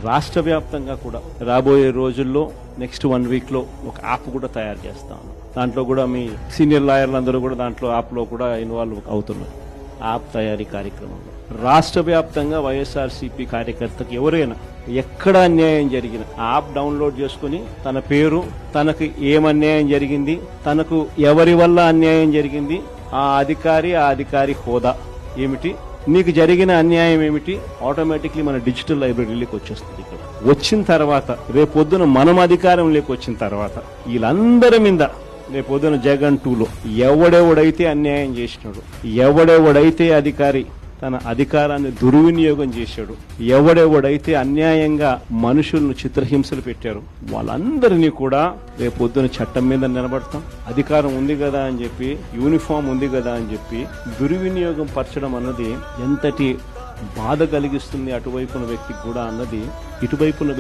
రాష్ట్ర వ్యాప్తంగా కూడా రాబోయే రోజుల్లో నెక్స్ట్ 1 week లో ఒక యాప్ కూడా తయారు చేస్తాం. దాంట్లో కూడా మీ సీనియర్ లాయర్లందరూ కూడా దాంట్లో యాప్లో కూడా ఇన్వాల్వ్ అవుతున్నారు. యాప్ తయారీ కార్యక్రమంలో రాష్ట్ర వ్యాప్తంగా వైఎస్ఆర్సీపీ కార్యకర్తకు ఎవరైనా ఎక్కడ అన్యాయం జరిగిన యాప్ డౌన్లోడ్ చేసుకుని తన పేరు, తనకు ఏమన్యాయం జరిగింది, తనకు ఎవరి వల్ల అన్యాయం జరిగింది, ఆ అధికారి హోదా ఏమిటి, నీకు జరిగిన అన్యాయం ఏమిటి, ఆటోమేటిక్లీ మన డిజిటల్ లైబ్రరీలోకి వచ్చేస్తుంది. ఇక్కడ వచ్చిన తర్వాత రేపొద్దున మనం అధికారంలోకి వచ్చిన తర్వాత వీళ్ళందరి మీద రేపొద్దున జగన్ 2లో ఎవడెవడైతే అన్యాయం చేసినాడు, ఎవడెవడైతే అధికారి తన అధికారాన్ని దుర్వినియోగం చేశాడు, ఎవడెవడైతే అన్యాయంగా మనుషులను చిత్రహింసలు పెట్టారు, వాళ్ళందరినీ కూడా రేపొద్దున చట్టం మీద నిలబడతాం. అధికారం ఉంది కదా అని చెప్పి, యూనిఫామ్ ఉంది కదా అని చెప్పి దుర్వినియోగం పరచడం అన్నది ఎంతటి బాధ కలిగిస్తుంది అటువైపున వ్యక్తికి కూడా అన్నది ఇటువైపున